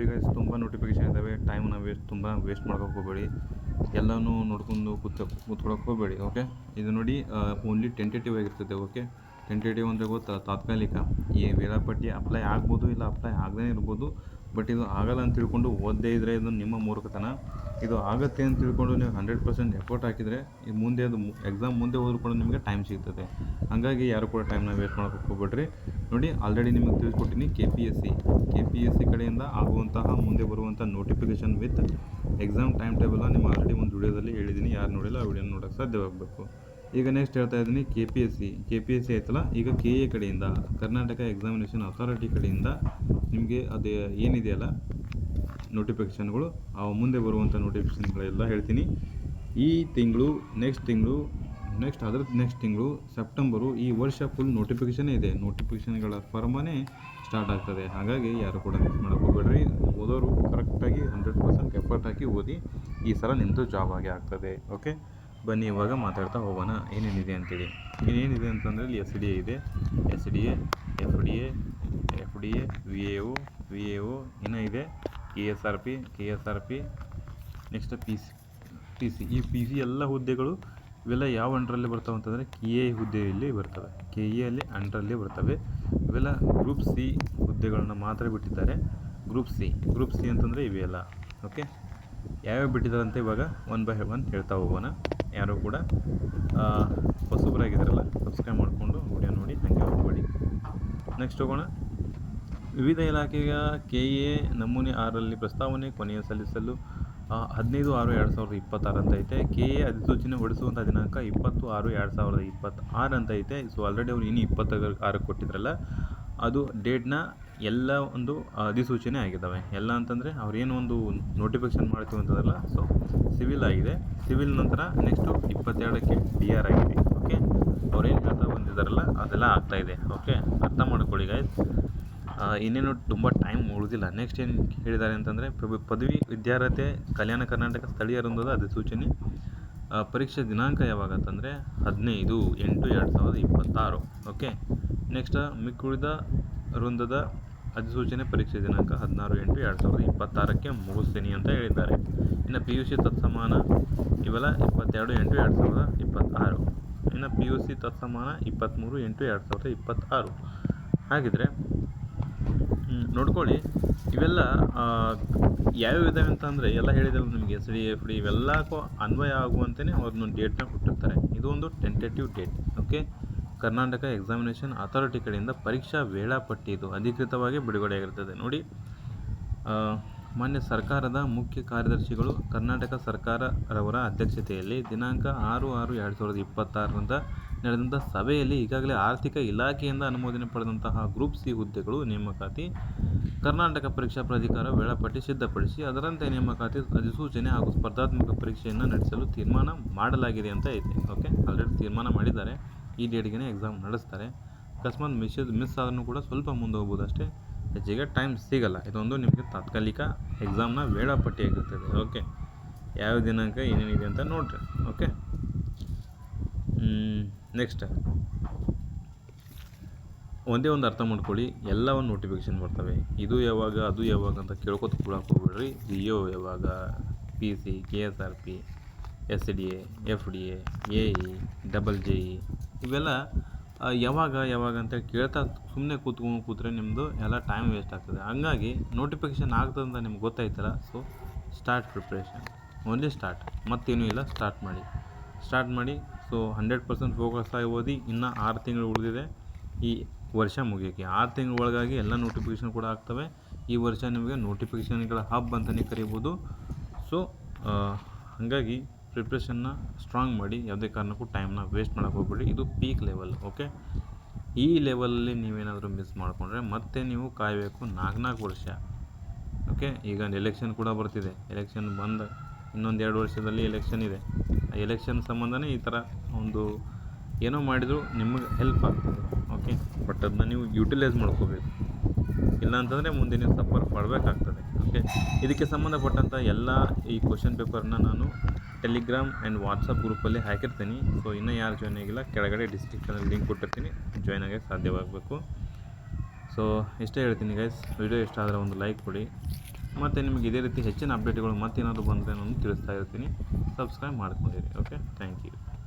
ನೋಡಿ ಗೈಸ್, ತುಂಬ ನೋಟಿಫಿಕೇಶನ್ ಇದ್ದಾವೆ. ಟೈಮ್ನ ತುಂಬ ವೇಸ್ಟ್ ಮಾಡೋಕೆ ಹೋಗಬೇಡಿ. ಎಲ್ಲನೂ ನೋಡ್ಕೊಂಡು ಕೂತ್ಕೊಳ್ಳೋಕೆ ಹೋಗಬೇಡಿ. ಓಕೆ, ಇದು ನೋಡಿ ಓನ್ಲಿ ಟೆಂಟೇಟಿವ್ ಆಗಿರ್ತದೆ. ಓಕೆ, ಟೆಂಟೇಟಿವ್ ಅಂದರೆ ಗೊತ್ತಾ, ತಾತ್ಕಾಲಿಕ. ಈ ವೇಳಾಪಟ್ಟಿ ಅಪ್ಲೈ ಆಗ್ಬೋದು, ಇಲ್ಲ ಅಪ್ಲೈ ಆಗದೇ ಇರ್ಬೋದು. ಬಟ್ ಇದು ಆಗಲ್ಲ ಅಂತ ತಿಳ್ಕೊಂಡು ಓದದೇ ಇದ್ದರೆ ಇದು ನಿಮ್ಮ ಮೂರ್ಖತನ. ಇದು ಆಗುತ್ತೆ ಅಂತ ತಿಳ್ಕೊಂಡು ನೀವು 100% ಎಫರ್ಟ್ ಹಾಕಿದರೆ ಈ ಮುಂದೆ ಅದು ಎಕ್ಸಾಮ್ ಮುಂದೆ ಓದ್ಕೊಂಡು ನಿಮಗೆ ಟೈಮ್ ಸಿಗ್ತದೆ. ಹಾಗಾಗಿ ಯಾರು ಕೂಡ ಟೈಮ್ನ ವೇಸ್ಟ್ ಮಾಡೋಕ್ಕೆ ಹೋಗ್ಬೇಡ್ರಿ. ನೋಡಿ, ಆಲ್ರೆಡಿ ನಿಮಗೆ ತಿಳಿಸ್ಕೊಟ್ಟಿನಿ KPSC ಕಡೆಯಿಂದ ಆಗುವಂತಹ ಮುಂದೆ ಬರುವಂಥ ನೋಟಿಫಿಕೇಷನ್ ವಿತ್ ಎಕ್ಸಾಮ್ ಟೈಮ್ ಟೇಬಲ್ನ ನಿಮ್ಮ ಆಲ್ರೆಡಿ ಒಂದು ವಿಡಿಯೋದಲ್ಲಿ ಹೇಳಿದ್ದೀನಿ. ಯಾರು ನೋಡಿಲ್ಲ ಆ ವಿಡಿಯೋನ ನೋಡೋಕ್ಕೆ ಸಾಧ್ಯವಾಗಬೇಕು. ಈಗ ನೆಕ್ಸ್ಟ್ ಹೇಳ್ತಾ ಇದ್ದೀನಿ, KPSC ಆಯ್ತಲ್ಲ, ಈಗ KA ಕಡೆಯಿಂದ, ಕರ್ನಾಟಕ ಎಕ್ಸಾಮಿನೇಷನ್ ಅಥಾರಿಟಿ ಕಡೆಯಿಂದ ನಿಮಗೆ ಅದು ಏನಿದೆಯಲ್ಲ ನೋಟಿಫಿಕೇಷನ್ಗಳು, ಆ ಮುಂದೆ ಬರುವಂಥ ನೋಟಿಫಿಕೇಷನ್ಗಳೆಲ್ಲ ಹೇಳ್ತೀನಿ. ಈ ತಿಂಗಳು, ನೆಕ್ಸ್ಟ್ ತಿಂಗಳು ಸೆಪ್ಟೆಂಬರು, ಈ ವರ್ಷ ಫುಲ್ ನೋಟಿಫಿಕೇಷನ್ನೇ ಇದೆ. ನೋಟಿಫಿಕೇಷನ್ಗಳ ಫಾರ್ಮನೇ ಸ್ಟಾರ್ಟ್ ಆಗ್ತದೆ. ಹಾಗಾಗಿ ಯಾರು ಕೂಡ ಮಿಸ್ ಮಾಡೋಕ್ಕೆ ಹೋಗಬೇಡ್ರಿ. ಓದೋರು ಕರೆಕ್ಟಾಗಿ 100% ಎಫರ್ಟ್ ಹಾಕಿ ಓದಿ. ಈ ಸಲ ನಿಮ್ಮದು ಜಾಬ್ ಆಗಿ ಆಗ್ತದೆ. ಓಕೆ, ಬನ್ನಿ ಇವಾಗ ಮಾತಾಡ್ತಾ ಹೋಗೋಣ ಏನೇನಿದೆ ಅಂತೇಳಿ. ಏನೇನಿದೆ ಅಂತಂದರೆ ಇಲ್ಲಿ SDA ಇದೆ, SDA, FDA, VAO ಇನ್ನೂ ಇದೆ, KSRP, ನೆಕ್ಸ್ಟ್ PC. ಈ PC ಎಲ್ಲ ಹುದ್ದೆಗಳು ಇವೆಲ್ಲ ಯಾವ ಅಂಡರಲ್ಲಿ ಬರ್ತಾವೆ ಅಂತಂದರೆ KA ಹುದ್ದೆಯಲ್ಲಿ ಬರ್ತವೆ. KA ಅಲ್ಲಿ ಅಂಡರಲ್ಲಿ ಬರ್ತವೆ. ಇವೆಲ್ಲ ಗ್ರೂಪ್ C ಹುದ್ದೆಗಳನ್ನ ಮಾತ್ರ ಬಿಟ್ಟಿದ್ದಾರೆ. ಗ್ರೂಪ್ ಸಿ ಅಂತಂದರೆ ಇವೆಲ್ಲ. ಓಕೆ, ಯಾವ್ಯಾವ ಬಿಟ್ಟಿದ್ದಾರೆ ಅಂತ ಇವಾಗ 1 by 1 ಹೇಳ್ತಾ ಹೋಗೋಣ. ಯಾರು ಕೂಡ ಹೊಸಬರಾಗಿದ್ದಾರಲ್ಲ ಸಬ್ಸ್ಕ್ರೈಬ್ ಮಾಡಿಕೊಂಡು ವಿಡಿಯೋ ನೋಡಿ, ಹಾಗೆ ಹೋಗಬೇಡಿ. ನೆಕ್ಸ್ಟ್ ಹೋಗೋಣ. ವಿವಿಧ ಇಲಾಖೆಯ KA ನಮೂನೆ 6ರಲ್ಲಿ ಪ್ರಸ್ತಾವನೆ ಕೊನೆಯ ಸಲ್ಲಿಸಲು 15/6/2026 ಅಂತ ಐತೆ. KA ಅಧಿಸೂಚನೆ ಹೊರಡಿಸುವಂಥ ದಿನಾಂಕ 20/6/2026 ಅಂತ ಐತೆ. ಸೊ ಆಲ್ರೆಡಿ ಅವ್ರು ಇನ್ನು 26 ಕೊಟ್ಟಿದ್ರಲ್ಲ, ಅದು ಡೇಟ್ನ ಎಲ್ಲ ಒಂದು ಅಧಿಸೂಚನೆ ಆಗಿದ್ದಾವೆ. ಎಲ್ಲ ಅಂತಂದರೆ ಅವ್ರು ಏನು ಒಂದು ನೋಟಿಫಿಕೇಷನ್ ಮಾಡ್ತೀವಿ ಅಂತಂದ್ರಲ್ಲ, ಸೊ ಸಿವಿಲ್ ಆಗಿದೆ. ಸಿವಿಲ್ ನಂತರ ನೆಕ್ಸ್ಟು 22ಕ್ಕೆ DR ಆಗಿದೆ. ಓಕೆ, ಅವ್ರೇನು ಹೇಳ್ತಾ ಬಂದಿದ್ದಾರಲ್ಲ ಅದೆಲ್ಲ ಆಗ್ತಾಯಿದೆ. ಓಕೆ, ಅರ್ಥ ಮಾಡ್ಕೊಳ್ಳಿ ಗೈಸ್. ಇನ್ನೇನು ತುಂಬ ಟೈಮ್ ಉಳಿದಿಲ್ಲ. ನೆಕ್ಸ್ಟ್ ಏನು ಹೇಳಿದ್ದಾರೆ ಅಂತಂದರೆ, ಪದವಿ ವಿದ್ಯಾರ್ಹತೆ ಕಲ್ಯಾಣ ಕರ್ನಾಟಕ ಸ್ಥಳೀಯ ವೃಂದದ ಅಧಿಸೂಚನೆ. ಪರೀಕ್ಷೆ ದಿನಾಂಕ ಯಾವಾಗ ಅಂತಂದರೆ 15/8/2026. ಓಕೆ, ನೆಕ್ಸ್ಟ್ ಮಿಕ್ಕುಳಿದ ವೃಂದದ ಅಧಿಸೂಚನೆ ಪರೀಕ್ಷೆ ದಿನಾಂಕ 16/8/2026ಕ್ಕೆ ಮುಗಿಸ್ತೀನಿ ಅಂತ ಹೇಳಿದ್ದಾರೆ. ಇನ್ನು PUC ತತ್ಸಮಾನ ಇವೆಲ್ಲ 22/8/2026. ಇನ್ನು PUC ತತ್ಸಮಾನ 23/8/2026. ಹಾಗಿದ್ರೆ ನೋಡ್ಕೊಳ್ಳಿ, ಇವೆಲ್ಲ ಯಾವ್ಯಾವ ಇದ್ದಾವೆ ಅಂತಂದರೆ ಎಲ್ಲ ಹೇಳಿದೆವು ನಿಮಗೆ. SDA, FD ಇವೆಲ್ಲಕ್ಕೂ ಅನ್ವಯ ಆಗುವಂತೆಯೇ ಅವ್ರನ್ನ ಡೇಟ್ನ ಕೊಟ್ಟಿರ್ತಾರೆ. ಇದು ಒಂದು tentative date. Okay, Karnataka examination authority ಕಡೆಯಿಂದ ಪರೀಕ್ಷಾ ವೇಳಾಪಟ್ಟಿ ಇದು ಅಧಿಕೃತವಾಗಿ ಬಿಡುಗಡೆಯಾಗಿರ್ತದೆ. ನೋಡಿ, ಮಾನ್ಯ ಸರ್ಕಾರದ ಮುಖ್ಯ ಕಾರ್ಯದರ್ಶಿಗಳು ಕರ್ನಾಟಕ ಸರ್ಕಾರರವರ ಅಧ್ಯಕ್ಷತೆಯಲ್ಲಿ ದಿನಾಂಕ 6/6/2026 ನಡೆದಂಥ ಸಭೆಯಲ್ಲಿ ಈಗಾಗಲೇ ಆರ್ಥಿಕ ಇಲಾಖೆಯಿಂದ ಅನುಮೋದನೆ ಪಡೆದಂತಹ ಗ್ರೂಪ್ C ಹುದ್ದೆಗಳು ನೇಮಕಾತಿ ಕರ್ನಾಟಕ ಪರೀಕ್ಷಾ ಪ್ರಾಧಿಕಾರ ವೇಳಾಪಟ್ಟಿ ಸಿದ್ಧಪಡಿಸಿ ಅದರಂತೆ ನೇಮಕಾತಿ ಅಧಿಸೂಚನೆ ಹಾಗೂ ಸ್ಪರ್ಧಾತ್ಮಕ ಪರೀಕ್ಷೆಯನ್ನು ನಡೆಸಲು ತೀರ್ಮಾನ ಮಾಡಲಾಗಿದೆ ಅಂತ ಐತೆ. ಓಕೆ, ಆಲ್ರೆಡಿ ತೀರ್ಮಾನ ಮಾಡಿದ್ದಾರೆ. ಈ ಡೇಟ್ಗೆ ಎಕ್ಸಾಮ್ ನಡೆಸ್ತಾರೆ. ಅಕಸ್ಮಾತ್ ಮಿಸ್ ಆದ್ರೂ ಕೂಡ ಸ್ವಲ್ಪ ಮುಂದೆ ಹೋಗ್ಬೋದು ಅಷ್ಟೇ, ಹೆಚ್ಚಿಗೆ ಟೈಮ್ ಸಿಗಲ್ಲ. ಇದೊಂದು ನಿಮಗೆ ತಾತ್ಕಾಲಿಕ ಎಕ್ಸಾಮ್ನ ವೇಳಾಪಟ್ಟಿ ಆಗಿರ್ತದೆ. ಓಕೆ, ಯಾವ ದಿನಾಂಕ ಏನೇನಿದೆ ಅಂತ ನೋಡಿರಿ. ಓಕೆ, ನೆಕ್ಸ್ಟ್ ಒಂದೇ ಒಂದು ಅರ್ಥ ಮಾಡ್ಕೊಳ್ಳಿ, ಎಲ್ಲ ಒಂದು ನೋಟಿಫಿಕೇಷನ್ ಬರ್ತವೆ. ಇದು ಯಾವಾಗ ಅದು ಯಾವಾಗ ಅಂತ ಕೇಳ್ಕೊತ ಕೂಡಕ್ಕೆ ಹೋಗ್ಬೇಡ್ರಿ. VAO ಯಾವಾಗ, PC, KSRP, SDA, FDA, AE, JE ಇವೆಲ್ಲ ಯಾವಾಗ ಅಂತ ಕೇಳ್ತಾ ಸುಮ್ಮನೆ ಕೂತ್ರೆ ನಿಮ್ಮದು ಎಲ್ಲ ಟೈಮ್ ವೇಸ್ಟ್ ಆಗ್ತದೆ. ಹಂಗಾಗಿ ನೋಟಿಫಿಕೇಷನ್ ಆಗ್ತದೆ ಅಂತ ನಿಮ್ಗೆ ಗೊತ್ತಾಯ್ತಲ್ಲ, so start preparation, only start, ಮತ್ತೇನೂ ಇಲ್ಲ. ಸ್ಟಾರ್ಟ್ ಮಾಡಿ. ಸೊ 100% ಫೋಕಸ್ ಆಗಿ ಓದಿ. ಇನ್ನು 6 ತಿಂಗಳು ಉಳಿದಿದೆ ಈ ವರ್ಷ ಮುಗಿಯೋಕ್ಕೆ. 6 ತಿಂಗಳ ಒಳಗಾಗಿ ಎಲ್ಲ ನೋಟಿಫಿಕೇಷನ್ ಕೂಡ ಆಗ್ತವೆ. ಈ ವರ್ಷ ನಿಮಗೆ ನೋಟಿಫಿಕೇಷನ್ಗಳ ಹಬ್ ಅಂತಲೇ ಕರಿಬೋದು. ಸೊ ಹಾಗಾಗಿ ಪ್ರಿಪ್ರೇಷನ್ನ ಸ್ಟ್ರಾಂಗ್ ಮಾಡಿ. ಯಾವುದೇ ಕಾರಣಕ್ಕೂ ಟೈಮ್ನ ವೇಸ್ಟ್ ಮಾಡೋಕ್ಕೆ ಹೋಗ್ಬೇಡಿ. ಇದು ಪೀಕ್ ಲೆವೆಲ್. ಓಕೆ, ಈ ಲೆವೆಲಲ್ಲಿ ನೀವೇನಾದರೂ ಮಿಸ್ ಮಾಡಿಕೊಂಡ್ರೆ ಮತ್ತೆ ನೀವು ಕಾಯಬೇಕು 4 ವರ್ಷ. ಓಕೆ, ಈಗ ಎಲೆಕ್ಷನ್ ಕೂಡ ಬರ್ತಿದೆ. ಎಲೆಕ್ಷನ್ ಬಂದ ಇನ್ನೊಂದು 2 ವರ್ಷದಲ್ಲಿ ಎಲೆಕ್ಷನ್ ಇದೆ. ಆ ಎಲೆಕ್ಷನ್ ಸಂಬಂಧನೇ ಈ ಥರ ಒಂದು ಏನೋ ಮಾಡಿದರೂ ನಿಮಗೆ ಹೆಲ್ಪ್ ಆಗ್ತದೆ. ಓಕೆ, ಬಟ್ ಅದನ್ನ ನೀವು ಯೂಟಿಲೈಸ್ ಮಾಡ್ಕೋಬೇಕು. ಇಲ್ಲ ಅಂತಂದರೆ ಮುಂದೆ ನೀವು ಸಫರ್ ಪಡಬೇಕಾಗ್ತದೆ. ಓಕೆ, ಇದಕ್ಕೆ ಸಂಬಂಧಪಟ್ಟಂಥ ಎಲ್ಲ ಈ ಕ್ವಶನ್ ಪೇಪರ್ನ ನಾನು ಟೆಲಿಗ್ರಾಮ್ ಆ್ಯಂಡ್ ವಾಟ್ಸಪ್ ಗ್ರೂಪಲ್ಲಿ ಹಾಕಿರ್ತೀನಿ. ಸೊ ಇನ್ನೂ ಯಾರು ಜಾಯ್ನ್ ಆಗಿಲ್ಲ, ಕೆಳಗಡೆ ಡಿಸ್ಕ್ರಿಪ್ಷನಲ್ಲಿ ಲಿಂಕ್ ಕೊಟ್ಟಿರ್ತೀನಿ, ಜಾಯ್ನ್ ಆಗೋಕ್ಕೆ ಸಾಧ್ಯವಾಗಬೇಕು. ಸೊ ಇಷ್ಟೇ ಹೇಳ್ತೀನಿ ಗೈಸ್. ವಿಡಿಯೋ ಇಷ್ಟ ಆದರೆ ಒಂದು ಲೈಕ್ ಕೊಡಿ. ಮತ್ತು ನಿಮಗೆ ಇದೇ ರೀತಿ ಹೆಚ್ಚಿನ ಅಪ್ಡೇಟ್ಗಳು ಮತ್ತೇನಾದರೂ ಬಂದರೆ ನಾನು ತಿಳಿಸ್ತಾ ಇರ್ತೀನಿ. ಸಬ್ಸ್ಕ್ರೈಬ್ ಮಾಡ್ಕೊಂಡಿರಿ. Okay, thank you.